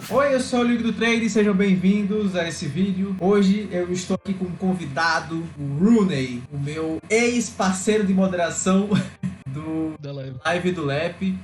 Oi, eu sou o Ligo do Trade, sejam bem-vindos a esse vídeo. Hoje eu estou aqui com um convidado, o Rooney, o meu ex-parceiro de moderação da live do LEP.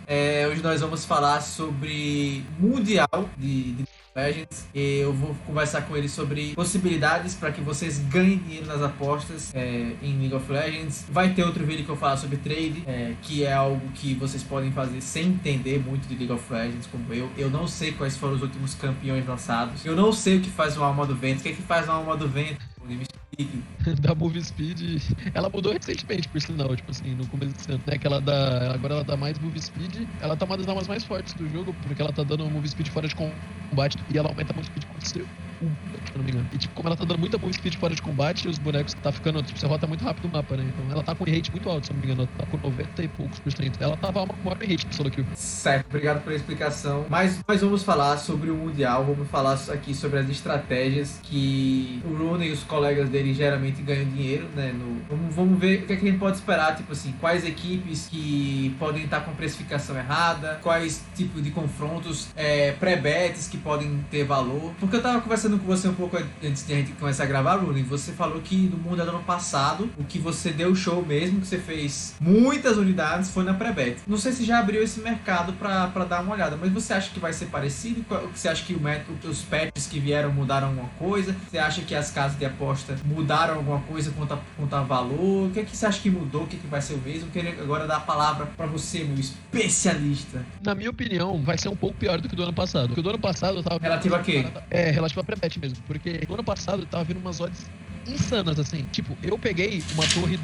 Hoje nós vamos falar sobre Mundial de Legends. Eu vou conversar com ele sobre possibilidades para que vocês ganhem dinheiro nas apostas em League of Legends. Vai ter outro vídeo que eu falo sobre trade, que é algo que vocês podem fazer sem entender muito de League of Legends, como eu. Eu não sei quais foram os últimos campeões lançados. Eu não sei o que faz uma alma do vento. O que é que faz uma alma do vento? Me explique. Da Move Speed, ela mudou recentemente, por sinal, tipo assim, no começo desse ano, né, que agora ela dá mais Move Speed, ela tá uma das armas mais fortes do jogo, porque ela tá dando Move Speed fora de combate, e ela aumenta a Move Speed quando você, se eu não me engano. E tipo, como ela tá dando muita Move Speed fora de combate, os bonecos tá ficando, tipo, você rota muito rápido o mapa, né, então ela tá com rate muito alto, se eu não me engano, ela tá com 90 e poucos por cento, ela tava uma maior rate pro solo kill. Certo, obrigado pela explicação, mas nós vamos falar sobre o Mundial, vamos falar aqui sobre as estratégias que o Rooney e os colegas dele geralmente ganham dinheiro, né? Vamos ver o que é que a gente pode esperar, tipo assim, quais equipes que podem estar com precificação errada, quais tipos de confrontos, pré-bets que podem ter valor. Porque eu tava conversando com você um pouco antes de a gente começar a gravar, Rooney, você falou que no mundo do ano passado, o que você deu show mesmo, que você fez muitas unidades, foi na pré-bet. Não sei se já abriu esse mercado pra dar uma olhada, mas você acha que vai ser parecido? Você acha que os patches que vieram mudaram alguma coisa? Você acha que as casas de aposta mudaram alguma coisa quanto a valor? O que é que você acha que mudou? O que é que vai ser o mesmo? Eu queria agora dar a palavra pra você, meu especialista. Na minha opinião, vai ser um pouco pior do que do ano passado. Porque do ano passado eu tava... Relativo a quê? Relativo a pré-bet mesmo. Porque do ano passado eu tava vendo umas odds insanas, assim. Tipo, eu peguei uma torre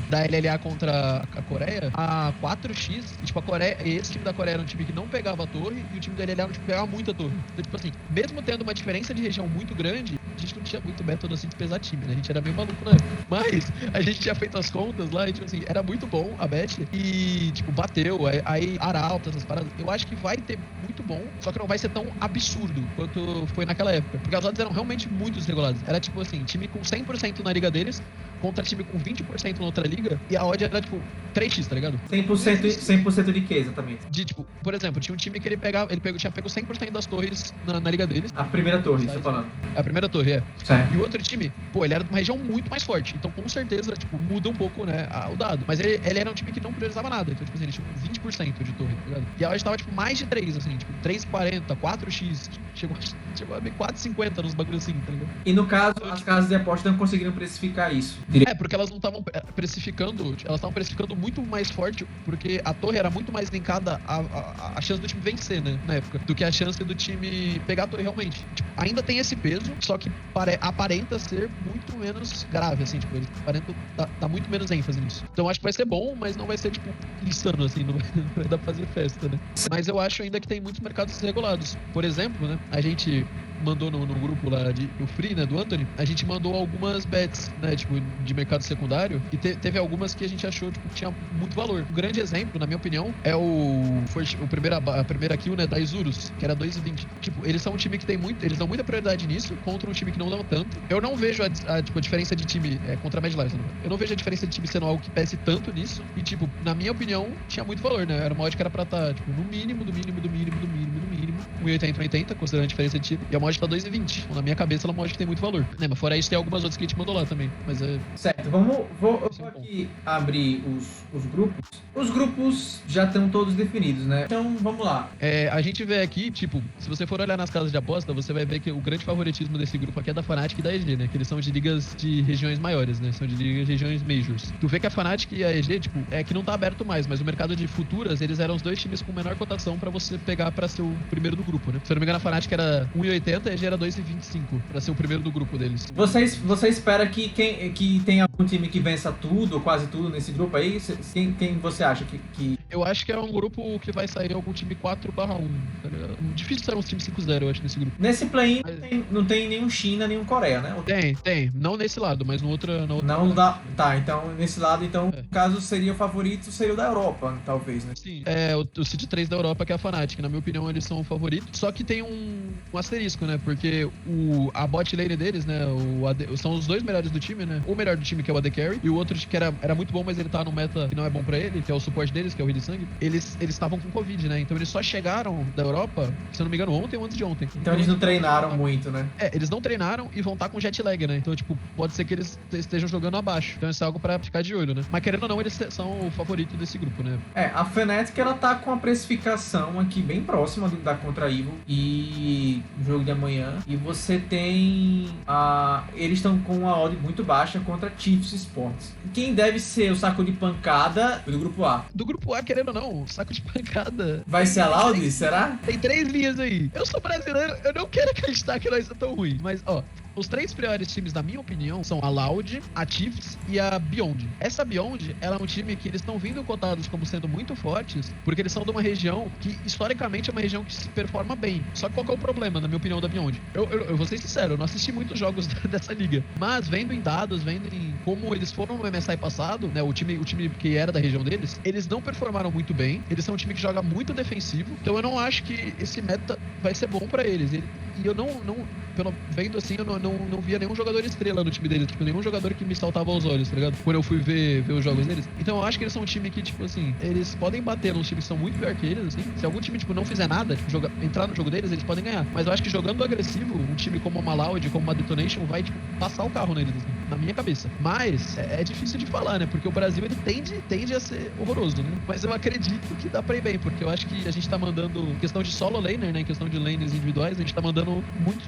da LLA contra a Coreia a 4x. E, tipo, esse time da Coreia era um time que não pegava a torre e o time da LLA era um time que pegava muita torre. Então, tipo assim, mesmo tendo uma diferença de região muito grande, a gente não tinha muito método assim de pesar time, né? A gente era meio maluco na época. Mas a gente tinha feito as contas lá e, tipo assim, era muito bom a bet e, tipo, bateu. Aí Arauto, essas paradas. Eu acho que vai ter muito bom, só que não vai ser tão absurdo quanto foi naquela época. Porque as odds eram realmente muito desreguladas. Era, tipo assim, time com 100% na liga deles contra time com 20% na outra liga e a odd era, tipo, 3x, tá ligado? 100% de quê, exatamente? De, tipo, por exemplo, tinha um time que tinha pego 100% das torres na liga deles. A primeira torre, você tá falando? A primeira torre, é. Certo. E o outro time, pô, ele era de uma região muito mais forte. Então, com certeza, tipo, muda um pouco, né, o dado. Mas ele era um time que não priorizava nada. Então, tipo assim, ele tinha 20% de torre, tá ligado? E a odd tava, tipo, mais de 3, assim, tipo, 3,40, 4x. Chegou a ver 4,50 nos bagulhos assim, tá ligado? E no caso, as casas de aposta não conseguiram precificar isso. Porque elas não estavam precificando, elas estavam precificando muito mais forte, porque a torre era muito mais linkada a chance do time vencer, né, na época, do que a chance do time pegar a torre realmente. Tipo, ainda tem esse peso, só que aparenta ser muito menos grave, assim, tipo, eles aparentam dar muito menos ênfase nisso. Então acho que vai ser bom, mas não vai ser, tipo, insano, assim, não vai dar pra fazer festa, né. Mas eu acho ainda que tem muitos mercados desregulados. Por exemplo, né, a gente mandou no grupo lá do Free, né, do Anthony, a gente mandou algumas bets, né, tipo, de mercado secundário, e teve algumas que a gente achou, tipo, que tinha muito valor. Um grande exemplo, na minha opinião, é a primeira kill, né, da Isurus, que era 2,20. Tipo, eles são um time que eles dão muita prioridade nisso, contra um time que não dão tanto. Eu não vejo a diferença de time contra a Mad Lions, né? Eu não vejo a diferença de time sendo algo que pese tanto nisso, e, tipo, na minha opinião, tinha muito valor, né? Era uma odd que era pra estar, tipo, no mínimo, 1,80, 1,80, considerando a diferença de time, e a mod tá 2,20. Na minha cabeça, ela é uma mod que tem muito valor. Né, mas fora isso, tem algumas outras que a gente mandou lá também. Mas certo, eu vou aqui abrir os grupos. Os grupos já estão todos definidos, né? Então, vamos lá. A gente vê aqui, tipo, se você for olhar nas casas de aposta, você vai ver que o grande favoritismo desse grupo aqui é da Fnatic e da EG, né? Que eles são de ligas de regiões maiores, né? São de ligas de regiões majors. Tu vê que a Fnatic e a EG, tipo, que não tá aberto mais, mas o mercado de futuras, eles eram os dois times com menor cotação pra você pegar pra ser o primeiro do grupo, né? Se eu não me engano, a Fnatic era 1,80 e a EG era 2,25 pra ser o primeiro do grupo deles. Você espera que tem algum time que vença tudo, ou quase tudo nesse grupo aí? Quem você acha que... Eu acho que é um grupo que vai sair algum time 4/1. Tá ligado? Difícil sair um time 5-0, eu acho, nesse grupo. Nesse play-in não tem nenhum China, nenhum Coreia, né? Tem. Não nesse lado, mas no outro... Não dá... Tá, então, nesse lado, no caso, seria o favorito, seria o da Europa, talvez, né? Sim. O City 3 da Europa, que é a Fnatic. Na minha opinião, eles são o favorito. Só que tem um asterisco, né? Porque a bot lane deles, né? São os dois melhores do time, né? O melhor do time, que que é o AD Carry, e o outro que era muito bom, mas ele tá no meta que não é bom pra ele, que é o suporte deles, que é o Heal Sangue. Eles estavam com Covid, né? Então eles só chegaram da Europa, se eu não me engano, ontem ou antes de ontem. Então eles não treinaram muito, né? Eles não treinaram e vão estar com jet lag, né? Então, tipo, pode ser que eles estejam jogando abaixo. Então isso é algo pra ficar de olho, né? Mas querendo ou não, eles são o favorito desse grupo, né? A Fnatic, ela tá com a precificação aqui bem próxima da Contra Evil e no jogo de amanhã. E você tem eles estão com uma odd muito baixa contra Chiefs Sports. Quem deve ser o saco de pancada do grupo A? Do grupo A, querendo ou não, saco de pancada. Vai ser a Loud, será? Tem 3 linhas aí. Eu sou brasileiro, eu não quero acreditar que nós somos tão ruins. Mas, ó, os 3 piores times, na minha opinião, são a Loud, a Chiefs e a Beyond. Essa Beyond, ela é um time que eles estão vindo cotados como sendo muito fortes, porque eles são de uma região que, historicamente, é uma região que se performa bem. Só que qual que é o problema, na minha opinião, da Beyond? Eu vou ser sincero, eu não assisti muitos jogos dessa liga, mas vendo em dados, vendo em como eles foram no MSI passado, né, o time que era da região deles, eles não performaram muito bem, eles são um time que joga muito defensivo, então eu não acho que esse meta vai ser bom pra eles. E eu não vendo assim, eu não via nenhum jogador estrela no time deles, tipo, nenhum jogador que me saltava aos olhos, tá ligado? Quando eu fui ver os jogos deles. Então eu acho que eles são um time que, tipo assim, eles podem bater nos times que são muito pior que eles, assim. Se algum time, tipo, não fizer nada, tipo, entrar no jogo deles, eles podem ganhar. Mas eu acho que jogando agressivo, um time como uma Loud, como uma Detonation, vai, tipo, passar o carro neles, assim, na minha cabeça. Mas é difícil de falar, né? Porque o Brasil, ele tende a ser horroroso, né? Mas eu acredito que dá pra ir bem, porque eu acho que a gente tá mandando, em questão de solo laner, né? Em questão de lanes individuais, a gente tá mandando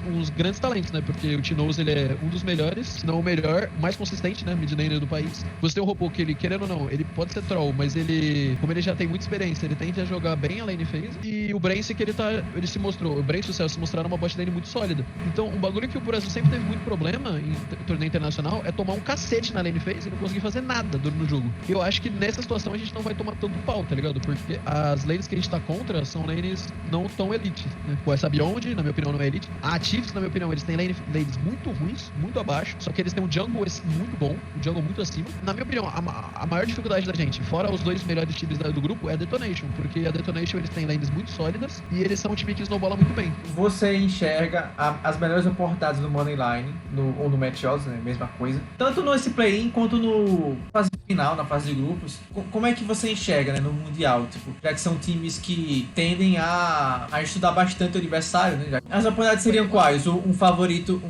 uns grandes talentos, né? Porque o T-Nose, ele é um dos melhores, se não o melhor, mais consistente, né? Mid laner do país. Você tem um robô que ele, querendo ou não, ele pode ser troll, mas ele, como ele já tem muita experiência, ele tende a jogar bem a lane phase. E o Brance, que ele se mostrou, o Brance e o Cell se mostraram uma bot lane muito sólida. Então, um bagulho que o Brasil sempre teve muito problema em torneio internacional é tomar um cacete na lane phase e não conseguir fazer nada no jogo. E eu acho que nessa situação a gente não vai tomar tanto pau, tá ligado? Porque as lanes que a gente tá contra são lanes não tão elite, né? Com essa Beyond, na minha opinião, não é elite. A Chiefs, na minha opinião, eles têm lanes muito ruins, muito abaixo, só que eles têm um jungle muito bom, um jungle muito acima. Na minha opinião, a maior dificuldade da gente, fora os 2 melhores times do grupo, é a Detonation, porque a Detonation, eles têm lanes muito sólidas e eles são um time que snowbola muito bem. Você enxerga as melhores oportunidades no Moneyline, ou no Match Odds, né? Mesma coisa. Tanto nesse play-in quanto no fase final, na fase de grupos. Como é que você enxerga, né, no Mundial? Tipo, já que são times que tendem a estudar bastante o adversário, né? As oportunidades seriam quais? Um favorito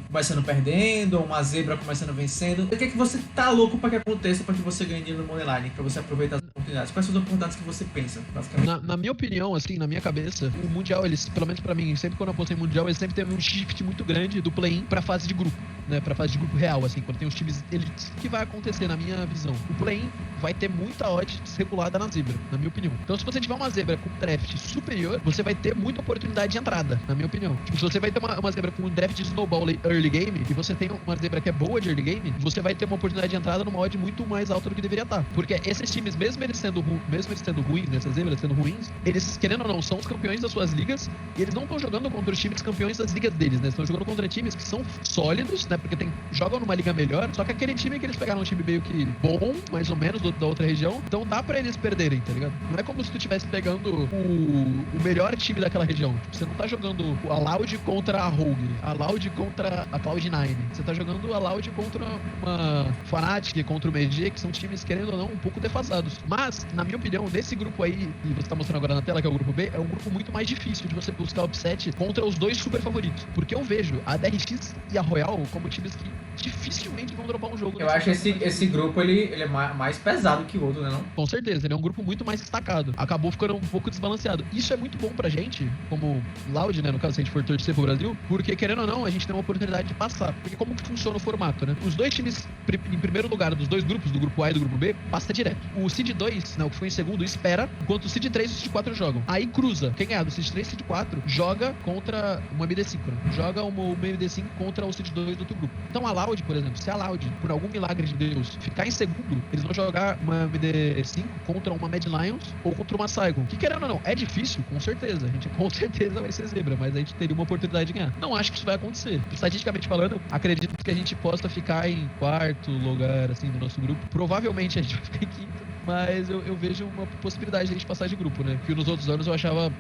começando perdendo, ou uma zebra começando vencendo? O que é que você tá louco pra que aconteça pra que você ganhe dinheiro no Moneyline, pra você aproveitar as oportunidades? Quais são as oportunidades que você pensa, basicamente? Na minha opinião, assim, na minha cabeça, o Mundial, eles, pelo menos pra mim, sempre quando eu apostei em Mundial, eles sempre teve um shift muito grande do play-in pra fase de grupo, né? Pra fase de grupo real, assim, quando tem os times elites. O que vai acontecer, na minha visão? O play-in vai ter muita odd regulada na zebra, na minha opinião. Então, se você tiver uma zebra com draft superior, você vai ter muita oportunidade de entrada, na minha opinião. Tipo, se você vai ter uma zebra com um draft de snowball early game, e você tem uma zebra que é boa de early game, você vai ter uma oportunidade de entrada numa odd muito mais alta do que deveria estar. Porque esses times, mesmo eles sendo ruins, nessas zebras sendo ruins, eles, querendo ou não, são os campeões das suas ligas, e eles não estão jogando contra os times campeões das ligas deles, né? Estão jogando contra times que são sólidos, né? Porque jogam numa liga melhor, só que aquele time que eles pegaram um time meio que bom, mais ou menos, da outra região, então dá pra eles perderem, tá ligado? Não é como se tu estivesse pegando o melhor time daquela região. Tipo, você não tá jogando a Loud contra a Rogue, a Loud contra a Cloud9. Você tá jogando a Loud contra uma Fnatic, contra o MG, que são times, querendo ou não, um pouco defasados. Mas, na minha opinião, nesse grupo aí, que você tá mostrando agora na tela, que é o grupo B, é um grupo muito mais difícil de você buscar upset contra os 2 super favoritos. Porque eu vejo a DRX e a Royal como times que dificilmente vão dropar um jogo. Eu acho esse grupo, ele é mais pesado que o outro, né, não? Com certeza, ele é um grupo muito mais destacado. Acabou ficando um pouco desbalanceado. Isso é muito bom pra gente, como Loud, né, no caso, se a gente for torcer pro Brasil, porque, querendo ou não, a gente tem uma oportunidade de passar. Porque como que funciona o formato, né? Os 2 times, em primeiro lugar, dos 2 grupos, do grupo A e do grupo B, passa direto. O Seed 2, né, o que foi em segundo, espera, enquanto o Seed 3 e o Seed 4 jogam. Aí cruza. Quem ganhar do Seed 3 e Seed 4 joga contra uma MD5, né? Joga uma MD5 contra o Seed 2 do outro grupo. Então a Loud, por exemplo, se a Loud, por algum milagre de Deus, ficar em segundo, eles vão jogar uma MD5 contra uma Mad Lions ou contra uma Saigon. Que, querendo ou não, é difícil, com certeza. A gente com certeza vai ser zebra, mas a gente teria uma oportunidade de ganhar. Não acho que isso vai acontecer. Estatisticamente falando, acredito que a gente possa ficar em quarto lugar, assim, do nosso grupo. Provavelmente a gente vai ficar em quinto. Mas eu vejo uma possibilidade de a gente passar de grupo, né? Que nos outros anos eu achava,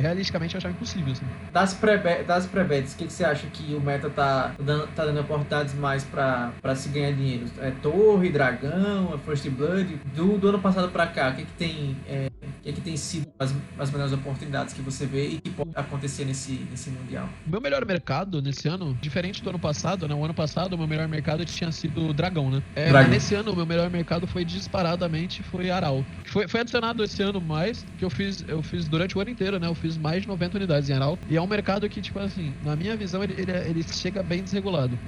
realisticamente, eu achava impossível, assim. Das pré-bets, o que você acha que o meta tá dando oportunidades mais pra se ganhar dinheiro? É Torre, Dragão, é First Blood? Do ano passado pra cá, o que tem sido as melhores oportunidades que você vê e que pode acontecer nesse Mundial? O meu melhor mercado nesse ano, diferente do ano passado, né? O ano passado, o meu melhor mercado tinha sido Dragão, né? Mas nesse ano, o meu melhor mercado foi disparadamente Arauto. Foi adicionado esse ano mais, que eu fiz durante o ano inteiro, né? Eu fiz mais de 90 unidades em Arauto. E é um mercado que, tipo assim, na minha visão, ele chega bem desregulado.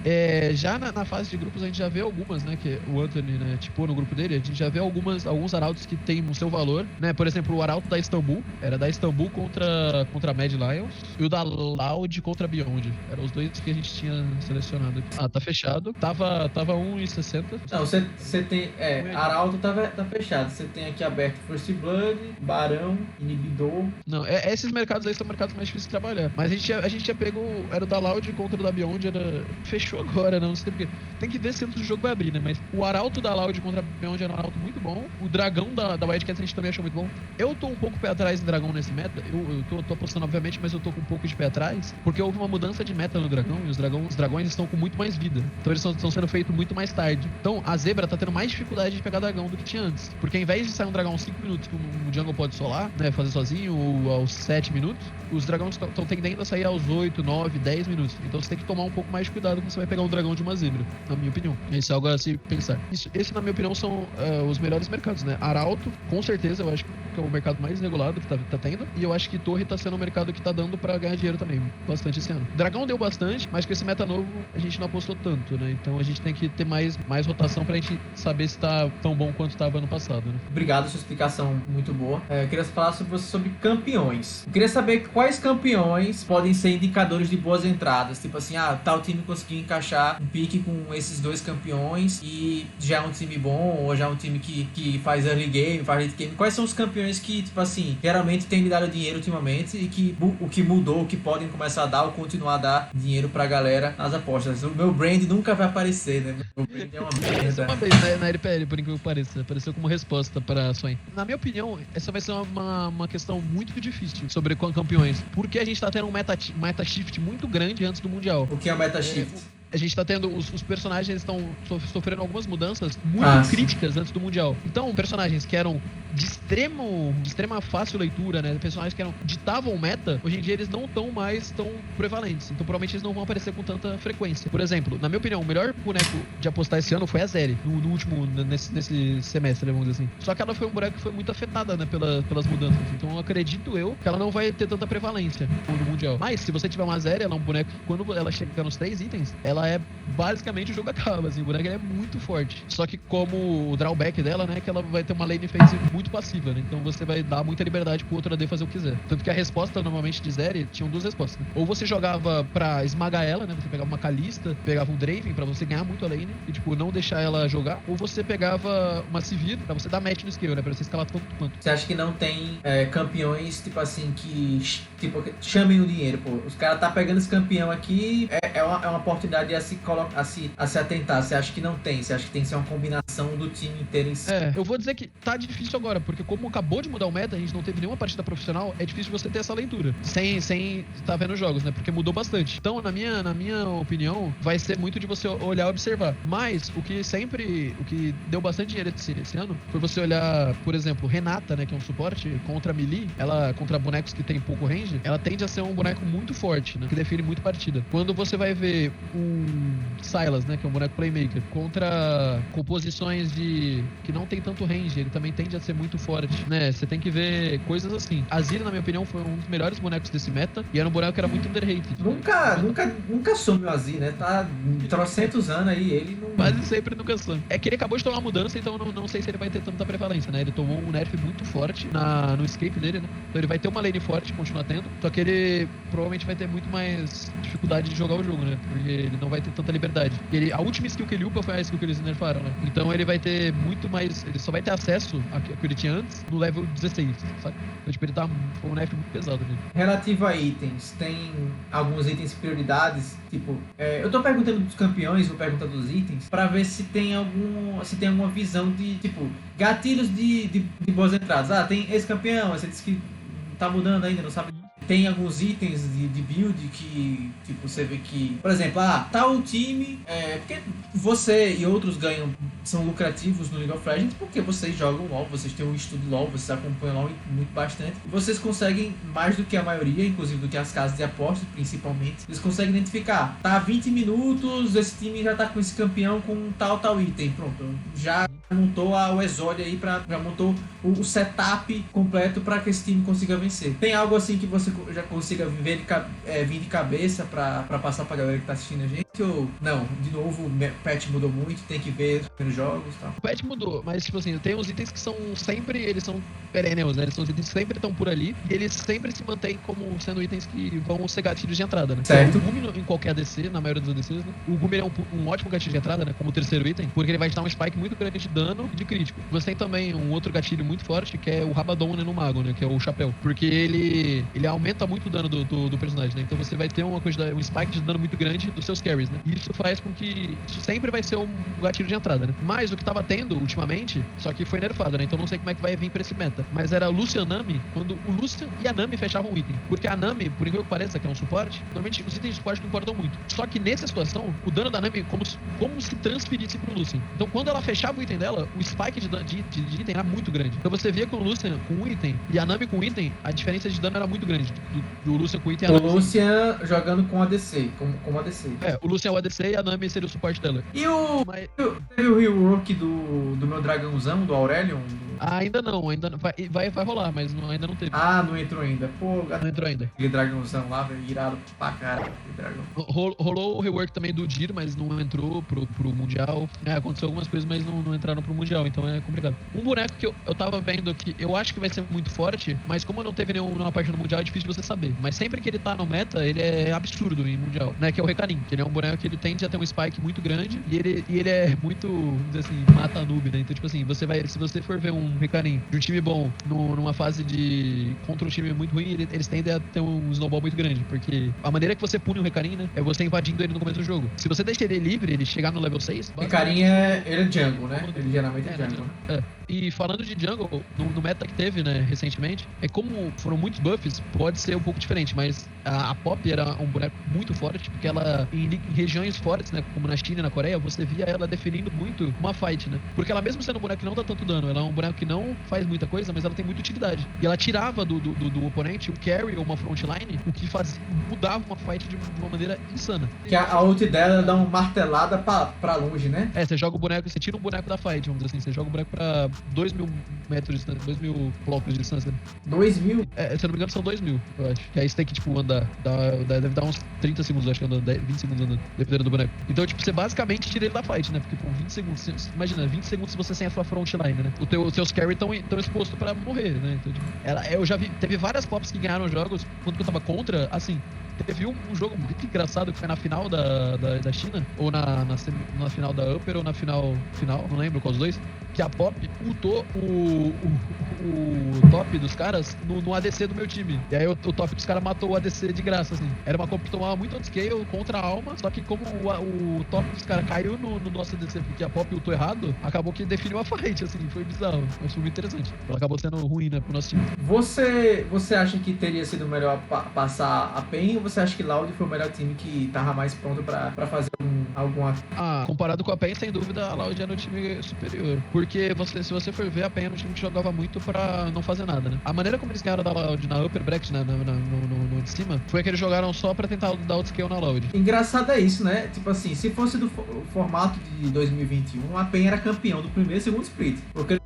Já na fase de grupos, a gente já vê algumas, né? Que o Anthony, né? Tipo, no grupo dele, a gente já vê alguns Arautos que tem o seu valor, né? Por exemplo, o Arauto da Istambul, era da Istambul contra a Mad Lions, e o da Loud contra a Beyond. Eram os dois que a gente tinha selecionado. Tá fechado. Tava 1,60. Não, você tem... Arauto tá fechado. Você tem aqui aberto First Blood, Barão, Inibidor. Não, esses mercados aí são mercados mais difíceis de trabalhar. Mas a gente já pegou... Era o da Loud contra o da Beyond, fechou agora, não sei porquê. Tem que ver se antes do jogo vai abrir, né? Mas o Arauto da Loud contra a Beyond era um Arauto muito bom. O Dragão da Wildcats a gente também achou muito bom. Eu tô um pouco pé atrás em Dragão nesse meta. Eu tô apostando, obviamente, mas eu tô com um pouco de pé atrás. Porque houve uma mudança de meta no Dragão. E os dragões estão com muito mais vida. Então eles estão sendo feitos muito mais tarde. Então a Zebra tá tendo mais dificuldade de pegar dragão do que tinha antes. Porque ao invés de sair um dragão 5 minutos que um jungle pode solar, né? Fazer sozinho, ou aos 7 minutos, os dragões estão tendendo a sair aos 8, 9, 10 minutos. Então você tem que tomar um pouco mais de cuidado quando você vai pegar um dragão de uma Zebra, na minha opinião. Isso é algo a se pensar. Esse, na minha opinião, são os melhores mercados, né? Arauto, com certeza, eu acho que é o mercado mais regulado que tá tendo. E eu acho que Torre tá sendo um mercado que tá dando pra ganhar dinheiro também, bastante esse ano. Dragão deu bastante, mas com esse meta novo a gente não apostou tanto, né? Então a gente tem que ter mais rotação pra gente saber se tá tão bom quanto estava ano passado, né? Obrigado, sua explicação muito boa. Eu queria falar sobre campeões. Eu queria saber quais campeões podem ser indicadores de boas entradas. Tipo assim, tal time conseguiu encaixar um pique com esses dois campeões e já é um time bom, ou já é um time que faz early game, faz late game. Quais são os campeões que, tipo assim, geralmente tem me dado dinheiro ultimamente e que o que mudou, o que podem começar a dar ou continuar a dar dinheiro pra galera nas apostas? O meu brand nunca vai aparecer, né? Meu brand é uma merda. Uma vez na LPL, por incrível que pareça, apareceu como resposta para a Swain. Na minha opinião, essa vai ser uma questão muito difícil sobre campeões, porque a gente tá tendo um meta shift muito grande antes do Mundial. O que é o meta shift? A gente tá tendo... Os personagens estão sofrendo algumas mudanças muito críticas antes do Mundial. Então, personagens que eram de extrema fácil leitura, né? Personagens que ditavam o meta, hoje em dia eles não estão mais tão prevalentes. Então, provavelmente eles não vão aparecer com tanta frequência. Por exemplo, na minha opinião, o melhor boneco de apostar esse ano foi a Zeri, no último, nesse semestre, vamos dizer assim. Só que ela foi um boneco que foi muito afetada, né? Pelas mudanças. Então, eu acredito que ela não vai ter tanta prevalência no Mundial. Mas, se você tiver uma Zeri, ela é um boneco que quando ela chega nos 3 itens, ela é basicamente o jogo acaba, assim, o boneco é muito forte. Só que como o drawback dela, né, que ela vai ter uma lane phase muito passiva, né? Então você vai dar muita liberdade pro outro AD fazer o que quiser. Tanto que a resposta normalmente de Zeri tinham duas respostas, né? Ou você jogava pra esmagar ela, né? Você pegava uma Kalista, pegava um Draven pra você ganhar muito a lane e, tipo, não deixar ela jogar. Ou você pegava uma Sivir pra você dar match no scale, né? Pra você escalar tanto quanto. Você acha que não tem campeões, tipo assim, que chamem o dinheiro, pô? Os caras tá pegando esse campeão aqui, é uma oportunidade a se atentar. Você acha que não tem? Você acha que tem que ser uma combinação do time inteiro em si? Eu vou dizer que tá difícil agora, porque como acabou de mudar o meta, a gente não teve nenhuma partida profissional, é difícil você ter essa leitura, sem estar vendo jogos, né? Porque mudou bastante. Então, na minha opinião, vai ser muito de você olhar e observar. Mas, o que deu bastante dinheiro esse ano, foi você olhar, por exemplo, Renata, né? Que é um suporte, contra Melee, ela, contra bonecos que tem pouco range, ela tende a ser um boneco muito forte, né? Que define muito partida. Quando você vai ver Sylas, né, que é um boneco playmaker, contra composições que não tem tanto range, ele também tende a ser muito forte, né? Você tem que ver coisas assim. Azir, na minha opinião, foi um dos melhores bonecos desse meta e era um boneco que era muito underrated. Nunca some o Azir, né? Tá trocentos anos aí, ele não... Quase sempre nunca some. É que ele acabou de tomar uma mudança, então não sei se ele vai ter tanta prevalência, né? Ele tomou um nerf muito forte no escape dele, né? Então ele vai ter uma lane forte, continua tendo, só que ele provavelmente vai ter muito mais dificuldade de jogar o jogo, né? Porque ele não vai ter tanta liberdade. A última skill que ele upa foi a skill que eles nerfaram, né? Então ele vai ter muito mais... Ele só vai ter acesso a ele tinha antes no level 16, sabe? Então, tipo, ele tá com um nerf muito pesado nele. Relativo a itens, tem alguns itens prioridades, tipo, eu tô perguntando dos campeões, vou perguntar dos itens, pra ver se tem alguma visão de, tipo, gatilhos de boas entradas. Ah, tem esse campeão, você disse que tá mudando ainda, não sabe. Tem alguns itens de build que, tipo, você vê que, por exemplo, tal time, porque você e outros são lucrativos no League of Legends porque vocês jogam LoL, vocês têm um estudo LoL, vocês acompanham LoL muito bastante, vocês conseguem, mais do que a maioria, inclusive do que as casas de apostas, principalmente, eles conseguem identificar, tá 20 minutos, esse time já tá com esse campeão com tal item, pronto, já montou o Exodia aí, já montou o setup completo para que esse time consiga vencer. Tem algo assim que você já consiga vir de cabeça para passar pra galera que tá assistindo a gente, ou não? De novo, o patch mudou muito, tem que ver os primeiros jogos e tal. O patch mudou, mas tipo assim, tem uns itens que são sempre, eles são perennials, né? Eles são os itens que sempre estão por ali, e eles sempre se mantêm como sendo itens que vão ser gatilhos de entrada, né? Certo. O Gumi em qualquer ADC, na maioria dos ADCs, né? O Gumi é um ótimo gatilho de entrada, né? Como o terceiro item, porque ele vai te dar um spike muito grande de dano e de crítico. Você tem também um outro gatilho muito forte, que é o Rabadon, né, no mago, né? Que é o chapéu. Porque ele aumenta muito o dano do personagem, né? Então você vai ter um spike de dano muito grande dos seus carries, né? E isso faz com que isso sempre vai ser um gatilho de entrada, né? Mas o que tava tendo ultimamente, só que foi nerfado, né? Então não sei como é que vai vir pra esse meta. Mas era Lucian Nami, quando o Lucian e a Nami fechavam um item. Porque a Nami, por incrível que pareça, que é um suporte, normalmente os itens de suporte não importam muito. Só que nessa situação, o dano da Nami como se transferisse pro Lucian. Então quando ela fechava o item dela, o spike de item era muito grande. Então você via com o Lucian com um item e a Nami com um item, a diferença de dano era muito grande. Do Lucian com o item e a Nami. O Lucian jogando com ADC, como ADC. O Lucian é o ADC e a Nami seria o suporte dela. E teve o rework do meu dragãozão, do Aurelion? Ainda não vai rolar, mas ainda não teve. Não entrou ainda. Pô, não entrou ainda. Aquele dragãozão lá, velho, irado pra caralho. Rolou o rework também do Dir, mas não entrou pro Mundial. Aconteceu algumas coisas, mas não entraram pro Mundial, então é complicado. Um boneco que eu tava vendo que eu acho que vai ser muito forte, mas como não teve nenhuma parte no Mundial, é difícil de você saber. Mas sempre que ele tá no meta, ele é absurdo em Mundial, né? Que é o Recarim, que ele é um boneco que ele tende a ter um spike muito grande e ele é muito, vamos dizer assim, mata noob, né? Então, tipo assim, se você for ver um Recarim de um time bom numa fase contra um time muito ruim, eles tendem a ter um snowball muito grande, porque a maneira que você pune um Recarim, né? É você invadindo ele no começo do jogo. Se você deixa ele livre, ele chegar no level 6... Recarim ele é jungle, né? Ele geralmente é jungle. E falando de jungle, no meta que teve, né, recentemente, como foram muitos buffs, pode ser um pouco diferente, mas a Pop era um boneco muito forte, porque ela, em regiões fortes, né, como na China e na Coreia, você via ela definindo muito uma fight, né? Porque ela mesmo sendo um boneco que não dá tanto dano, ela é um boneco que não faz muita coisa, mas ela tem muita utilidade. E ela tirava do oponente um carry ou uma frontline, o que mudava uma fight de uma maneira insana. Que a ult dela dá uma martelada pra longe, né? Você joga o boneco, você tira um boneco da fight, vamos dizer assim, você joga o boneco pra 2.000 metros, 2.000 blocos de distância. 2.000? Se eu não me engano, são 2.000, eu acho. Que aí você tem que, tipo, andar. Deve dar uns 30 segundos, acho que andando, 20 segundos andando, dependendo do boneco. Então, tipo, você basicamente tira ele da fight, né? Porque, 20 segundos, imagina, 20 segundos você sem a sua frontline, né? Os seus carry estão expostos pra morrer, né? Então, tipo, eu já vi, teve várias pops que ganharam jogos quando eu tava contra, assim. Teve um jogo muito engraçado que foi na final da China, ou na final da Upper, ou na final, não lembro qual dos dois, que a Pop ultou o top dos caras no ADC do meu time. E aí o top dos caras matou o ADC de graça, assim. Era uma comp que tomava muito outscale contra a Alma, só que como o top dos caras caiu no nosso ADC porque a Pop ultou errado, acabou que definiu a fight, assim, foi bizarro. Mas foi muito interessante. Ela acabou sendo ruim, né, pro nosso time. Você acha que teria sido melhor passar a PEN, ou você acha que Loud foi o melhor time que tava mais pronto pra fazer alguma... Comparado com a PEN, sem dúvida, a Loud era um time superior. Porque se você for ver, a PEN era um time que jogava muito pra não fazer nada, né? A maneira como eles ganharam da Loud na Upper Bracket, né, no de cima, foi que eles jogaram só pra tentar dar outscale na Loud. Engraçado é isso, né? Tipo assim, se fosse do formato de 2021, a PEN era campeão do primeiro e segundo split. Porque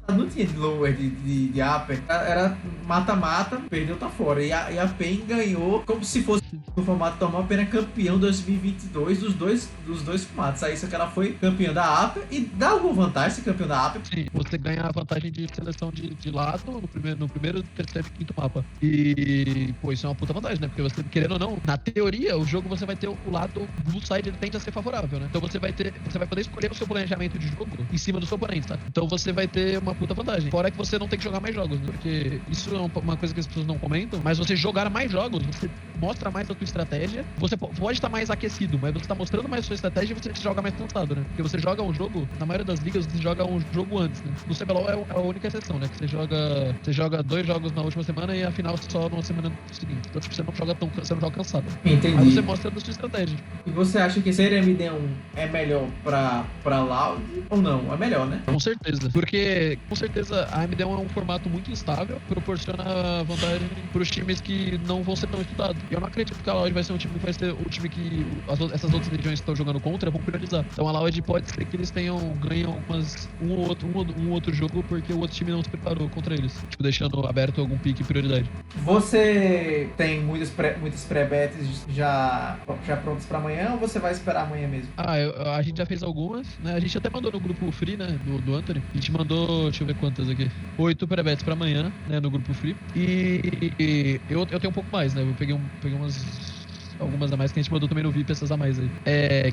não tinha de lower, de upper. Era mata-mata, perdeu, tá fora. E a PEN ganhou como se fosse no formato normal, a PEN era campeão 2022 dos dois formatos. Aí só que ela foi campeã da upper e dá alguma vantagem ser campeão da upper. Sim, você ganha a vantagem de seleção de lado no primeiro, terceiro e quinto mapa. E, pô, isso é uma puta vantagem, né? Porque você, querendo ou não, na teoria, o jogo você vai ter o lado blue side, ele tende a ser favorável, né? Então você vai poder escolher o seu planejamento de jogo em cima do seu oponente, tá? Então você vai ter uma puta vantagem. Fora que você não tem que jogar mais jogos, né? Porque isso é uma coisa que as pessoas não comentam, mas você jogar mais jogos, você mostra mais a tua estratégia, você pode estar mais aquecido, mas você tá mostrando mais a sua estratégia e você joga mais cansado, né? Porque você joga um jogo, na maioria das ligas, você joga um jogo antes, né? No CBLOL é a única exceção, né? Que você joga 2 jogos na última semana e a final só na semana seguinte. Então, tipo, você não joga cansado. Entendi. Aí você mostra a sua estratégia. E você acha que ser MD1 é melhor pra Loud ou não? É melhor, né? Com certeza. Porque, com certeza, a MD1 é um formato muito instável, proporciona vantagem pros times que não vão ser tão estudados. E eu não acredito que a Loud vai ser um time que vai ser o time que essas outras regiões que estão jogando contra vão priorizar. Então a Loud pode ser que eles ganham um outro jogo porque o outro time não se preparou contra eles. Tipo, deixando aberto algum pique e prioridade. Você tem muitas pré-bets já prontas pra amanhã ou você vai esperar amanhã mesmo? A gente já fez algumas, né? A gente até mandou no grupo free, né? Do Anthony. A gente mandou, deixa eu ver quantas aqui. 8 pré-bets pra amanhã, né? No grupo free. E eu tenho um pouco mais, né? Eu peguei algumas a mais que a gente mandou também no VIP, essas a mais aí.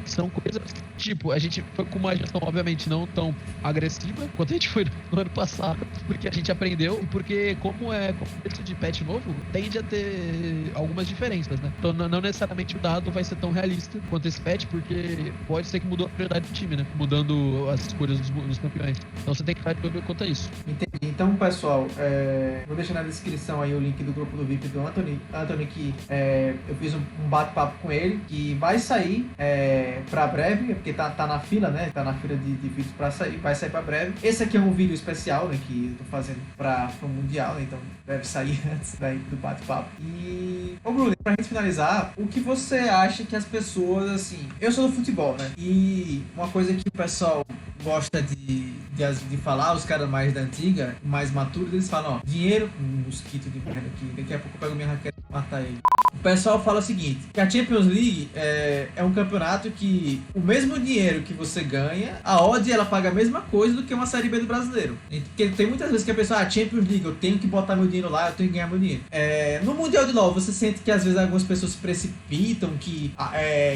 Que são coisas, tipo, a gente foi com uma gestão, obviamente, não tão agressiva quanto a gente foi no ano passado, porque a gente aprendeu e porque, como começo de patch novo, tende a ter algumas diferenças, né? Então, não necessariamente o dado vai ser tão realista quanto esse patch, porque pode ser que mudou a prioridade do time, né? Mudando as escolhas dos campeões. Então, você tem que ficar de olho quanto a isso. Entendi. Então, pessoal, vou deixar na descrição aí o link do grupo do VIP do Anthony. Anthony, que eu fiz um bate-papo com ele, que vai sair pra breve, porque tá na fila, né? Tá na fila de vídeos pra sair, vai sair pra breve. Esse aqui é um vídeo especial, né? Que eu tô fazendo pro Mundial, né? Então deve sair antes do bate-papo. E, Bruno, pra gente finalizar, o que você acha que as pessoas, assim... Eu sou do futebol, né? E uma coisa que o pessoal gosta de falar, os caras mais da antiga, mais maturos, eles falam, ó, dinheiro, um mosquito de merda aqui, daqui a pouco eu pego minha raquete e matar ele. O pessoal fala o seguinte, que a Champions League é um campeonato que o mesmo dinheiro que você ganha, a odd ela paga a mesma coisa do que uma Série B do brasileiro. Porque tem muitas vezes que a pessoa, Champions League, eu tenho que botar meu dinheiro lá, eu tenho que ganhar meu dinheiro. No Mundial de LoL, você sente que às vezes algumas pessoas se precipitam, que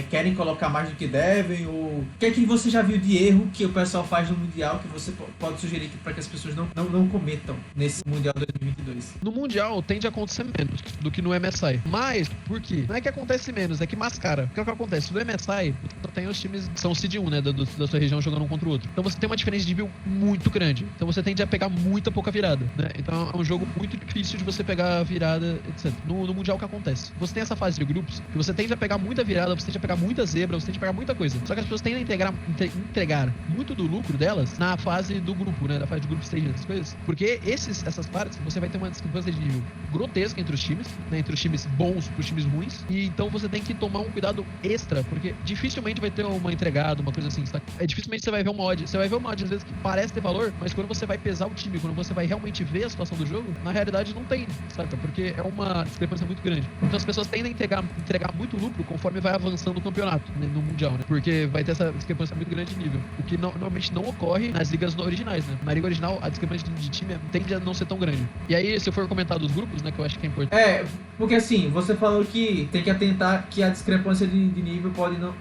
querem colocar mais do que devem, ou o que é que você já viu de erro que o pessoal faz no Mundial que você pode sugerir para que as pessoas não cometam nesse Mundial 2022? No Mundial tende a acontecer menos do que no MSI. Mas, por quê? Não é que acontece menos, é que mascara. Porque é o que acontece? No MSI, você tem os times que são Seed 1, né, da sua região jogando um contra o outro. Então você tem uma diferença de nível muito grande. Então você tende a pegar muita pouca virada, né? Então é um jogo muito difícil de você pegar virada, etc. No Mundial, o que acontece? Você tem essa fase de grupos que você tende a pegar muita virada, você tende a pegar muita zebra, você tende a pegar muita coisa. Só que as pessoas tendem a entregar muito do lucro delas na fase do grupo, né? Na fase de grupo stage, essas coisas. Porque essas partes, você vai ter uma discrepância de nível grotesca entre os times, né? Entre os times bons pros times ruins. E então você tem que tomar um cuidado extra, porque dificilmente vai ter uma entregada, uma coisa assim, sabe? Dificilmente você vai ver uma odd. Você vai ver uma odd, às vezes, que parece ter valor, mas quando você vai pesar o time, quando você vai realmente ver a situação do jogo, na realidade não tem, sabe? Porque é uma discrepância muito grande. Então as pessoas tendem a entregar muito lucro conforme vai avançando o campeonato, né? No Mundial, né? Porque vai ter essa discrepância muito grande de nível. O que normalmente não ocorre nas ligas originais, né? Na liga original, a discrepância de time tende a não ser tão grande. E aí, se eu for comentar dos grupos, né, que eu acho que é importante. Porque assim, você falou que tem que atentar que a discrepância de nível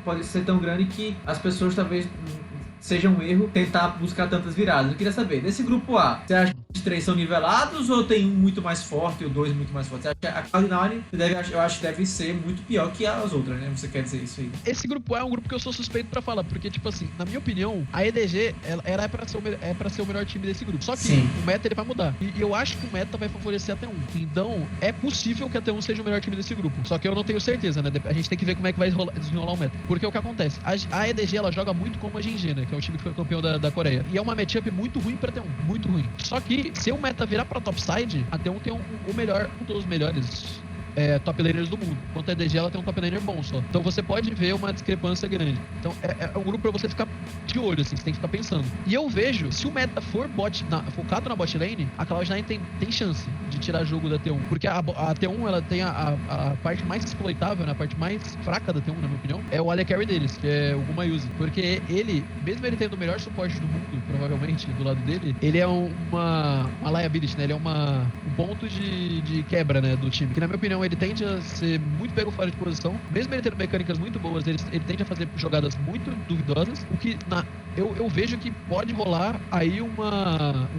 pode ser tão grande que as pessoas talvez seja um erro tentar buscar tantas viradas. Eu queria saber, desse grupo A, você acha que os 3 são nivelados ou tem um muito mais forte ou 2 muito mais fortes? Você acha que a Cloud9, eu acho que deve ser muito pior que as outras, né? Você quer dizer isso aí? Esse grupo A é um grupo que eu sou suspeito pra falar, porque, tipo assim, na minha opinião, a EDG ela é pra ser o melhor time desse grupo. Só que Sim, o meta ele vai mudar. E eu acho que o meta vai favorecer a T1. Então, é possível que a T1 seja o melhor time desse grupo. Só que eu não tenho certeza, né? A gente tem que ver como é que vai desenrolar o meta. Porque o que acontece? A EDG, ela joga muito como a GG, né? Que é o time que foi campeão da Coreia. E é uma matchup muito ruim pra T1. Muito ruim. Só que, se o meta virar pra topside, a T1 tem um dos melhores top laners do mundo. Enquanto a EDG ela tem um top laner bom só. Então você pode ver uma discrepância grande. Então é um grupo pra você ficar de olho, assim, você tem que ficar pensando. E eu vejo, se o meta for focado na bot lane, a Cloud9 tem chance de tirar jogo da T1. Porque a T1 ela tem a parte mais exploitável, né, a parte mais fraca da T1, na minha opinião, é o AD Carry deles, que é o Gumayusi. Porque ele, mesmo ele tendo o melhor suporte do mundo, provavelmente, do lado dele, ele é uma liability, né? Ele é um ponto de quebra, né, do time. Que na minha opinião ele tende a ser muito pego fora de posição. Mesmo ele tendo mecânicas muito boas, ele tende a fazer jogadas muito duvidosas. O que, eu vejo que pode rolar aí um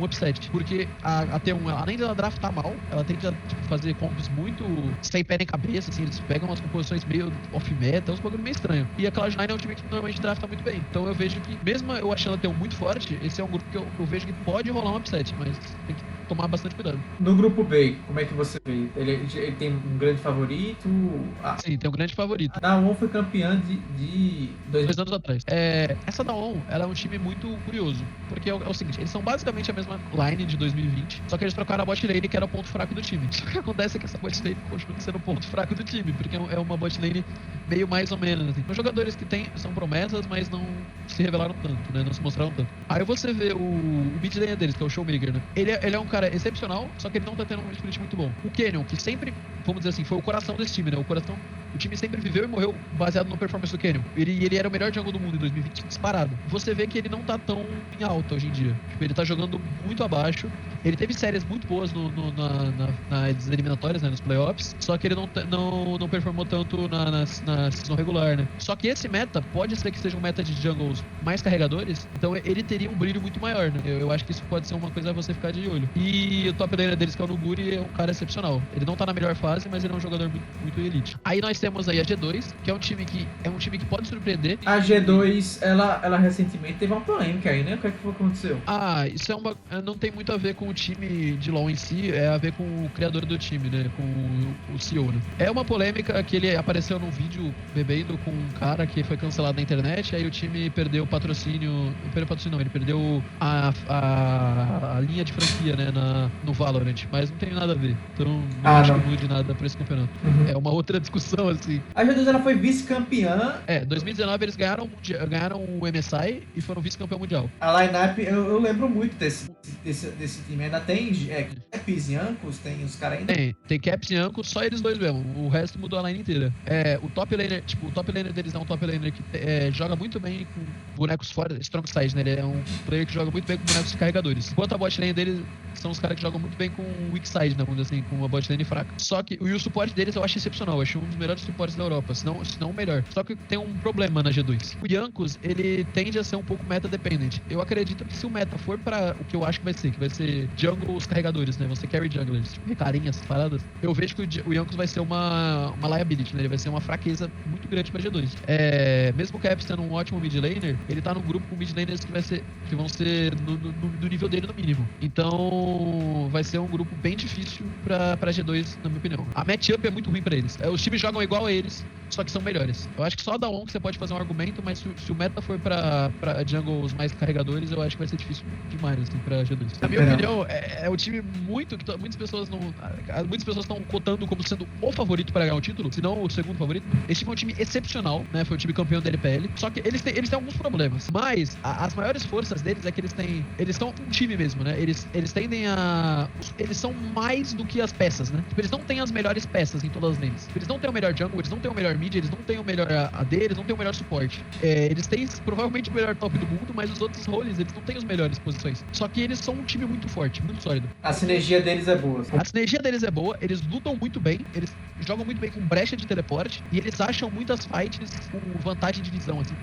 upset. Porque a T1, além dela draftar mal, ela tende a fazer combos muito sem pé nem cabeça, assim, eles pegam umas composições meio off-meta, uns bagulho meio estranho. E a Cloud9 é um time que normalmente drafta muito bem. Então eu vejo que, mesmo eu achando a T1 muito forte, esse é um grupo que eu vejo que pode rolar um upset, mas tem que tomar bastante cuidado. No grupo B, como é que você vê? Ele tem um grande favorito? Sim, tem um grande favorito. A Daon foi campeã de 2 anos atrás. Essa Daon, ela é um time muito curioso, porque é o seguinte, eles são basicamente a mesma line de 2020, só que eles trocaram a bot lane, que era o ponto fraco do time. Só que acontece que essa bot lane continua sendo o ponto fraco do time, porque é uma bot lane meio mais ou menos, assim. Os jogadores que são promessas, mas não se revelaram tanto, né? Não se mostraram tanto. Aí você vê o mid laner deles, que é o Showmaker, né? Ele é um cara excepcional, só que ele não tá tendo um split muito bom. O Canyon, que sempre, vamos dizer assim, foi o coração desse time, né? O time sempre viveu e morreu baseado no performance do Canyon. Ele era o melhor jungle do mundo em 2020, disparado. Você vê que ele não tá tão em alta hoje em dia. Tipo, ele tá jogando muito abaixo. Ele teve séries muito boas nas eliminatórias, né, nos playoffs, só que ele não performou tanto na season regular, né? Só que esse meta pode ser que seja um meta de jungles mais carregadores, então ele teria um brilho muito maior, né? Eu acho que isso pode ser uma coisa a você ficar de olho. E o top laner deles, que é o Nuguri, é um cara excepcional. Ele não tá na melhor fase, mas ele é um jogador muito elite. Aí nós temos aí a G2, que é um time que pode surpreender. A G2, ela recentemente teve uma polêmica aí, né? O que é que aconteceu? Isso não tem muito a ver com o time de LoL em si, é a ver com o criador do time, né? Com o CEO, né? É uma polêmica que ele apareceu num vídeo bebendo com um cara que foi cancelado na internet, aí o time perdeu o patrocínio. Não perdeu o patrocínio, não, ele perdeu a linha de franquia, né? No Valorant, mas não tem nada a ver. Então não acho que mude nada pra esse campeonato. Uhum. É uma outra discussão, assim. A G2 ela foi vice-campeã. 2019 eles ganharam o MSI e foram vice-campeão mundial. A lineup, eu lembro muito desse time. Ainda tem Caps e Ancos, tem os caras ainda? Tem Caps e Ancos, só eles dois mesmo. O resto mudou a line inteira. O top laner deles é um top laner que joga muito bem com bonecos fora, strong side, né? Ele é um player que joga muito bem com bonecos carregadores. Enquanto a bot lane deles são os caras que jogam muito bem com weak side, né? Vamos dizer assim, com uma bot lane fraca. Só que o suporte deles eu acho excepcional. Eu acho um dos melhores suportes da Europa, se não o melhor. Só que tem um problema na G2. O Jankos, ele tende a ser um pouco meta-dependent. Eu acredito que se o meta for para o que eu acho que vai ser jungles carregadores, né? Você carry junglers, tipo, carinhas, paradas. Eu vejo que o Jankos vai ser uma liability, né? Ele vai ser uma fraqueza muito grande pra G2. Mesmo o Caps sendo um ótimo mid laner, ele tá num grupo com mid laners que vão ser do nível dele no mínimo. Então, vai ser um grupo bem difícil pra G2, na minha opinião. A matchup é muito ruim pra eles. Os times jogam igual a eles, só que são melhores. Eu acho que só a Daon que você pode fazer um argumento, mas se o meta for pra jungles mais carregadores, eu acho que vai ser difícil demais, assim, pra G2. Na minha opinião, é um time muito que muitas pessoas estão cotando como sendo o favorito pra ganhar o título, se não o segundo favorito. Esse time é um time excepcional, né? Foi o time campeão da LPL. Só que eles têm alguns problemas. Mas as maiores forças deles é que eles estão um time mesmo, né? Eles tendem a... Eles são mais do que as peças, né? Tipo, eles não têm as melhores peças em todas as lanes. Eles não têm o melhor jungle, eles não têm o melhor mid, eles não têm o melhor AD, eles não têm o melhor suporte. Eles têm provavelmente o melhor top do mundo, mas os outros roles, eles não têm as melhores posições. Só que eles são um time muito forte, muito sólido. A sinergia deles é boa. A sinergia deles é boa, eles lutam muito bem, eles jogam muito bem com brecha de teleporte e eles acham muitas fights com vantagem de visão, assim.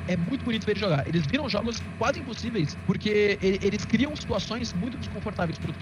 É muito bonito ver eles jogar. Eles viram jogos quase impossíveis porque eles criam situações muito desconfortáveis pro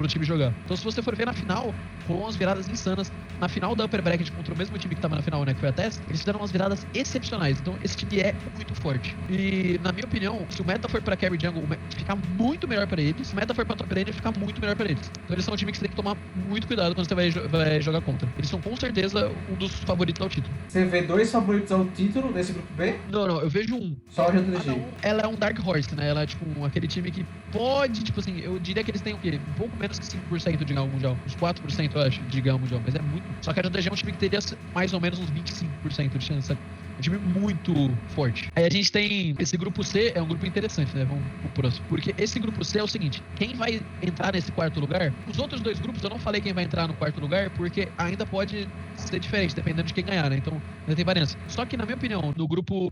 time jogar. Então, se você for ver na final, rolou umas viradas insanas. Na final da Upper Bracket contra o mesmo time que tava na final, né, que foi a TES, eles fizeram umas viradas excepcionais. Então, esse time é muito forte. E, na minha opinião, se o meta for pra Carry Jungle, ficar muito melhor pra eles. Se o meta for pra Top Lane, ficar muito melhor pra eles. Então, eles são um time que você tem que tomar muito cuidado quando você vai jogar contra. Eles são, com certeza, um dos favoritos ao título. Você vê dois favoritos ao título nesse grupo B? Não, eu vejo um. Só o G2G. Ela é um Dark Horse, né? Ela é, tipo, aquele time que pode, tipo assim, eu diria que eles têm o quê? Um pouco menos que 5% de ganhar o Mundial. Uns 4%, eu acho, de ganhar o Mundial. Mas é muito. Só que a G2G é um time que teria mais ou menos uns 25% de chance, sabe? É um time muito forte. Aí a gente tem esse grupo C, é um grupo interessante, né? Vamos pro próximo. Porque esse grupo C é o seguinte: quem vai entrar nesse quarto lugar? Os outros dois grupos, eu não falei quem vai entrar no quarto lugar, porque ainda pode ser diferente, dependendo de quem ganhar, né? Então, ainda tem variância. Só que, na minha opinião, no grupo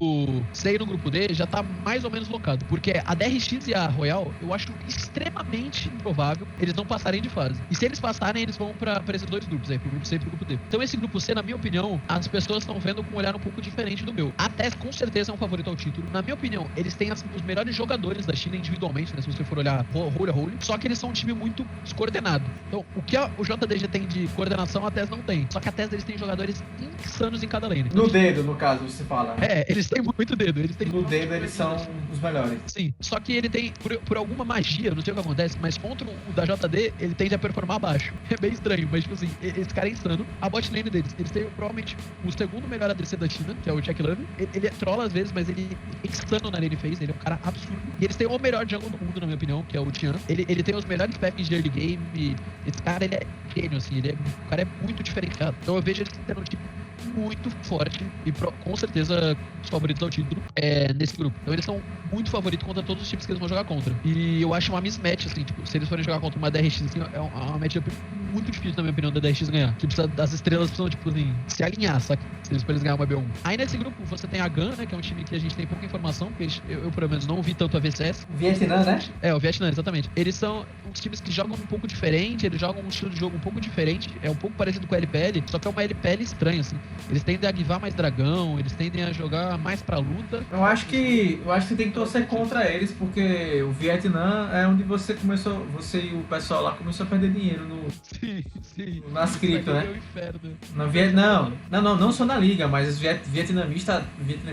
C e no grupo D, já tá mais ou menos locado. Porque a DRX e a Royal, eu acho extremamente improvável eles não passarem de fase. E se eles passarem, eles vão pra esses dois grupos aí, pro grupo C e pro grupo D. Então, esse grupo C, na minha opinião, as pessoas estão vendo com um olhar um pouco diferente diferente do meu. A TES com certeza é um favorito ao título. Na minha opinião, eles têm os melhores jogadores da China individualmente, né? Se você for olhar role a role. Só que eles são um time muito descoordenado. Então, o que o JDG tem de coordenação, a TES não tem. Só que a TES, eles têm jogadores insanos em cada lane. No dedo, no caso, você fala. Eles têm muito dedo. No dedo, eles são os melhores. Sim, só que ele tem, por alguma magia, não sei o que acontece, mas contra o da JD, ele tende a performar abaixo. É bem estranho, mas tipo assim, esse cara é insano. A bot lane deles, eles têm provavelmente o segundo melhor ADC da China, que é o Jack Love. Ele trola às vezes, mas ele é insano na lane phase, ele é um cara absurdo. E eles têm o melhor jungle do mundo, na minha opinião, que é o Tian. Ele tem os melhores packs de early game. Esse cara, ele é gênio, assim, o cara é muito diferenciado. Então eu vejo ele tendo um tipo muito forte e com certeza os favoritos ao título nesse grupo. Então eles são muito favoritos contra todos os times que eles vão jogar contra. E eu acho uma mismatch, assim, tipo, se eles forem jogar contra uma DRX, assim, é uma matchup muito difícil, na minha opinião, da DRX ganhar. Tipo, as estrelas precisam, tipo, assim, se alinhar, saca? Se eles ganhar uma B1. Aí nesse grupo você tem a GAN, né, que é um time que a gente tem pouca informação, porque eu pelo menos não vi tanto a VCS. Vietnã, né? O Vietnã, exatamente. Eles são uns times que jogam um pouco diferente, eles jogam um estilo de jogo um pouco diferente, é um pouco parecido com a LPL, só que é uma LPL estranha, assim. Eles tendem a guivar mais dragão, eles tendem a jogar mais pra luta. Eu acho que tem que torcer contra eles, porque o Vietnã é onde você e o pessoal lá começou a perder dinheiro Sim. nas cripto, né? Inferno. Não só na liga, mas os vietnamitas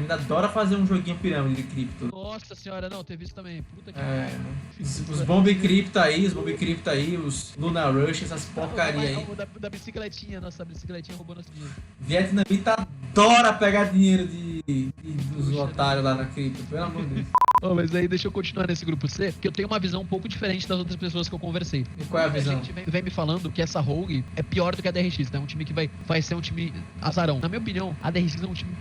adoram fazer um joguinho pirâmide de cripto. Nossa senhora, não, teve isso também. Puta que os bomb cripto aí, os Luna Rush, essas porcaria aí. Da bicicletinha, nossa, a bicicletinha roubou nosso dinheiro. Vietnamita adora pegar dinheiro dos otários lá na cripto, pelo amor de Deus. Mas aí deixa eu continuar nesse grupo C, que eu tenho uma visão um pouco diferente das outras pessoas que eu conversei. E qual é a visão? A gente vem me falando que essa Rogue é pior do que a DRX, né? Um time que vai ser um time azarão. Na minha opinião, a DRX é um time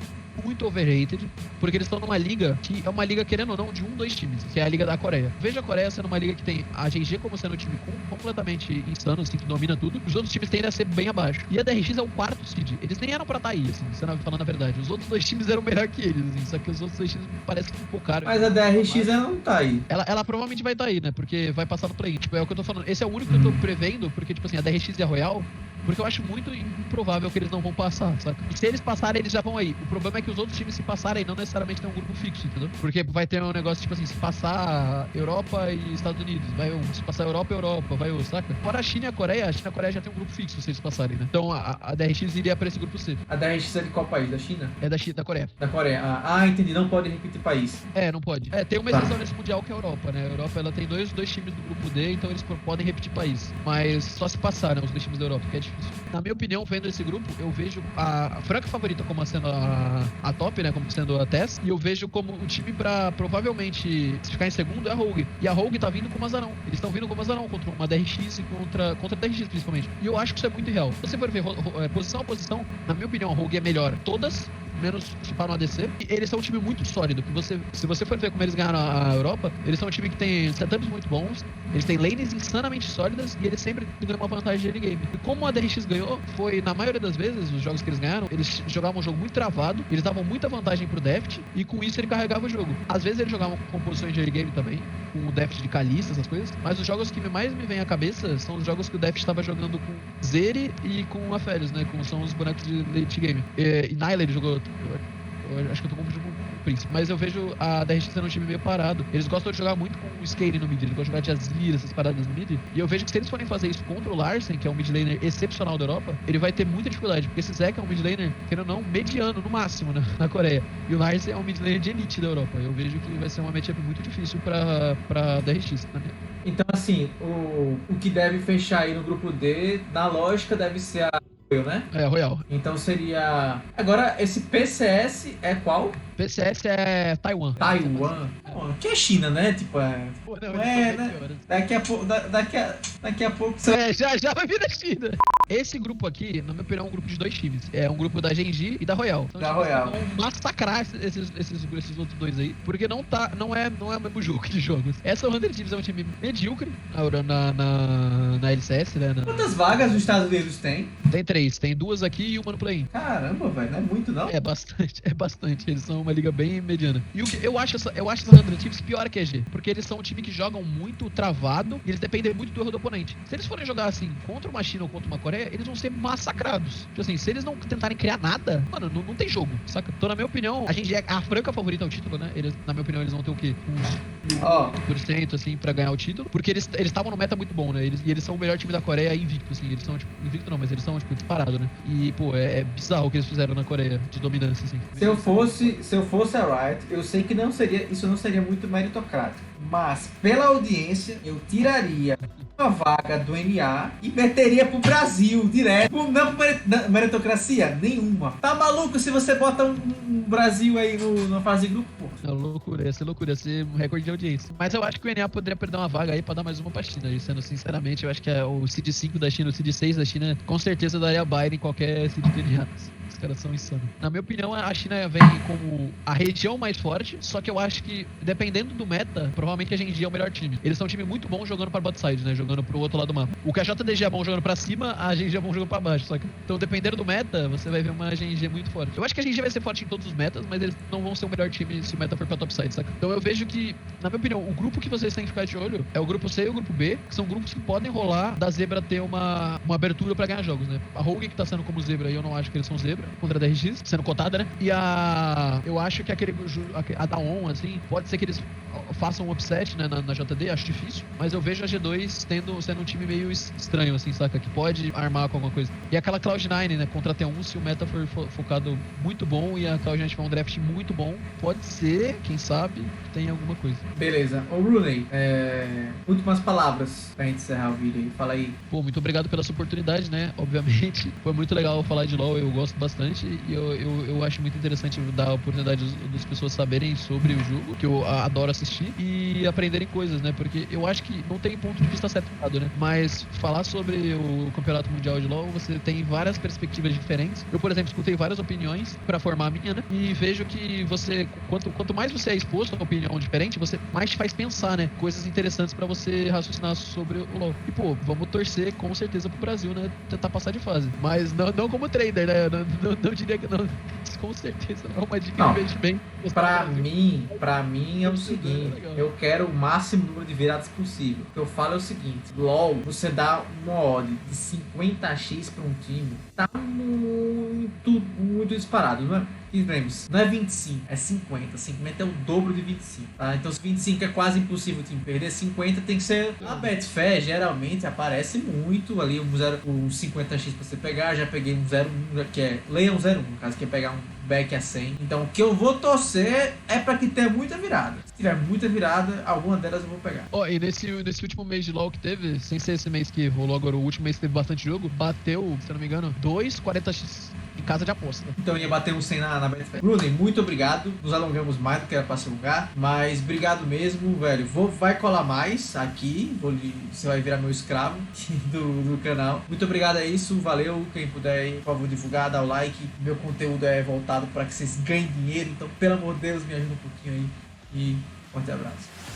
muito overrated, porque eles estão numa liga que é uma liga, querendo ou não, de 2 times, que é a Liga da Coreia. Veja a Coreia sendo uma liga que tem a GG como sendo um time completamente insano, assim, que domina tudo. Os outros times tendem a ser bem abaixo. E a DRX é o 4º seed. Eles nem eram pra estar aí, assim, falando a verdade. Os outros 2 times eram melhor que eles, assim, só que os outros 2 times me parecem que focaram. Mas a DRX ela não tá aí. Ela provavelmente vai estar aí, né? Porque vai passar no play. Tipo, é o que eu tô falando. Esse é o único que eu tô prevendo, porque, tipo assim, a DRX e a Royal, porque eu acho muito improvável que eles não vão passar, saca? E se eles passarem, eles já vão aí. O problema é que os outros times, se passarem, não necessariamente tem um grupo fixo, entendeu? Porque vai ter um negócio, tipo assim, se passar Europa e Estados Unidos, vai um. Se passar Europa, vai outro, saca? Fora a China e a Coreia já tem um grupo fixo, se eles passarem, né? Então a DRX iria pra esse grupo C. A DRX é de qual país? Da China? É da Coreia. Da Coreia. Entendi. Não pode repetir país. Não pode. Tem uma exceção nesse mundial que é a Europa, né? A Europa, ela tem dois times do grupo D, então eles podem repetir país. Mas só se passar, né? Os 2 times da Europa, que é difícil. Na minha opinião, vendo esse grupo, eu vejo a franca favorita como sendo a top, né? Como sendo a TES. E eu vejo como o time pra provavelmente ficar em segundo é a Rogue. E a Rogue tá vindo como azarão. Eles estão vindo como azarão contra uma DRX e contra a DRX, principalmente. E eu acho que isso é muito real. Se você for ver posição a posição, na minha opinião, a Rogue é melhor. Todas, menos se para no ADC. E eles são um time muito sólido. Se você for ver como eles ganharam a Europa, eles são um time que tem setups muito bons, eles têm lanes insanamente sólidas e eles sempre ganham uma vantagem de early game. E como a DRX ganhou, foi, na maioria das vezes, os jogos que eles ganharam, eles jogavam um jogo muito travado, eles davam muita vantagem pro Deft e com isso ele carregava o jogo. Às vezes eles jogavam com posições de early game também, com o Deft de Kalista, essas coisas, mas os jogos que mais me vêm à cabeça são os jogos que o Deft estava jogando com Zeri e com a Férias, né? São os bonecos de late game. E Nyla ele jogou. Eu acho que eu tô confundindo com o Príncipe. Mas eu vejo a DRX sendo um time meio parado. Eles gostam de jogar muito com o Skate no mid. Eles gostam de jogar de Azir, essas paradas no mid. E eu vejo que se eles forem fazer isso contra o Larsen, que é um mid laner excepcional da Europa, ele vai ter muita dificuldade. Porque esse Zek é um mid laner, querendo ou não, mediano no máximo, né, na Coreia. E o Larsen é um mid laner de elite da Europa. Eu vejo que vai ser uma matchup muito difícil pra DRX, na minha. Então, assim, o que deve fechar aí no grupo D, na lógica, deve ser a né? Royal. Então seria... Agora, esse PCS é qual? PCS é Taiwan. Taiwan? Que é China, né? Tipo, Pô, não, né? Daqui a pouco... Já vai vir a China. Esse grupo aqui, na minha opinião, é um grupo de 2 times. É um grupo da Genji e da Royal. Então, da Royal. Vão massacrar esses outros 2 aí, porque não é o mesmo jogo de jogos. Essa 100 Thieves é um time medíocre na LCS, né? Quantas vagas os Estados Unidos têm? Tem 3, tem 2 aqui e uma no play-in. Caramba, velho, não é muito, não? É bastante. Eles são uma liga bem mediana. E o que eu acho essa 100 Chiefs pior que a EG, porque eles são um time que jogam muito travado e eles dependem muito do erro do oponente. Se eles forem jogar assim contra uma China ou contra uma Coreia, eles vão ser massacrados. Tipo assim, se eles não tentarem criar nada, mano, não tem jogo, saca? Então, na minha opinião, a gente é a franca favorita ao título, né? Eles, na minha opinião, eles vão ter o quê? Uns 1% assim pra ganhar o título, porque eles estavam no meta muito bom, né? Eles são o melhor time da Coreia invicto, assim. Eles são, tipo, invicto não, mas eles são, tipo, disparado, né? E, pô, é bizarro o que eles fizeram na Coreia, de dominância, assim. Se eu fosse a Riot, eu sei que isso não seria muito meritocrático, mas pela audiência, eu tiraria uma vaga do NA e meteria pro Brasil direto. Não meritocracia nenhuma. Tá maluco se você bota um Brasil aí na fase de grupo, pô? É loucura, ia ser um recorde de audiência. Mas eu acho que o NA poderia perder uma vaga aí pra dar mais uma pra China. E sendo sinceramente, eu acho que o Seed 5 da China, o Seed 6 da China, com certeza daria bye em qualquer Seed do NA. Os caras são insanos. Na minha opinião, a China vem como a região mais forte, só que eu acho que, dependendo do meta, provavelmente a GNG é o melhor time. Eles são um time muito bom jogando pra bot side, né? Jogando pro outro lado do mapa. O que a JDG é bom jogando pra cima, a GNG é bom jogando pra baixo, saca? Então, dependendo do meta, você vai ver uma GNG muito forte. Eu acho que a GNG vai ser forte em todos os metas, mas eles não vão ser o melhor time se o meta for pra top side, saca? Então eu vejo que, na minha opinião, o grupo que vocês têm que ficar de olho é o grupo C e o grupo B, que são grupos que podem rolar da Zebra ter uma abertura pra ganhar jogos, né? A Rogue que tá sendo como Zebra, e eu não acho que eles são Zebra, contra a DRX, sendo cotada, né? E eu acho que a Daon, assim, pode ser que eles façam um upset, né, na JD, acho difícil, mas eu vejo a G2 sendo um time meio estranho, assim, saca? Que pode armar com alguma coisa. E aquela Cloud9, né, contra a T1, se o meta for focado muito bom e a Cloud9 tiver um draft muito bom, pode ser, quem sabe, que tenha alguma coisa. Beleza. Ô, Rooney, últimas palavras pra gente encerrar o vídeo aí. Fala aí. Pô, muito obrigado pela sua oportunidade, né? Obviamente, foi muito legal falar de LoL, eu gosto bastante e eu acho muito interessante dar a oportunidade das pessoas saberem sobre o jogo, que eu adoro assistir, e aprenderem coisas, né? Porque eu acho que não tem ponto de vista certo e errado, né? Mas falar sobre o Campeonato Mundial de LoL, você tem várias perspectivas diferentes. Eu, por exemplo, escutei várias opiniões pra formar a minha, né? E vejo que quanto mais você é exposto a uma opinião diferente, você mais te faz pensar, né? Coisas interessantes pra você raciocinar sobre o LoL. E, pô, vamos torcer com certeza pro Brasil, né? Tentar passar de fase. Mas não como trader, né? Não diria que não. Com certeza não é uma dica Não. de investimento. Pra mim é o seguinte, eu quero o máximo número de viradas possível. O que eu falo é o seguinte, LoL, você dá uma odd de 50x pra um time, tá muito disparado, não é? E lembre-se, não é 25, é 50. 50 é o dobro de 25, tá? Então se 25 é quase impossível o time perder, 50 tem que ser... A Betfair geralmente aparece muito ali, um 50x pra você pegar. Já peguei um 01, que é Leão 01, no caso, que é pegar um back a 100. Então o que eu vou torcer é pra que tenha muita virada. Se tiver muita virada, alguma delas eu vou pegar. Ó, e nesse último mês de LoL que teve, sem ser esse mês que rolou agora, o último mês que teve bastante jogo, bateu, se eu não me engano, 2 40x em casa de aposta. Então ia bater um 100 na Betfair. Rooney, muito obrigado. Nos alongamos mais do que era pra se alongar, mas obrigado mesmo, velho. Vai colar mais aqui. Você vai virar meu escravo do canal. Muito obrigado, é isso. Valeu. Quem puder aí, por favor, divulgar, dar o like. Meu conteúdo é voltado para que vocês ganhem dinheiro. Então, pelo amor de Deus, me ajuda um pouquinho aí. E forte abraço.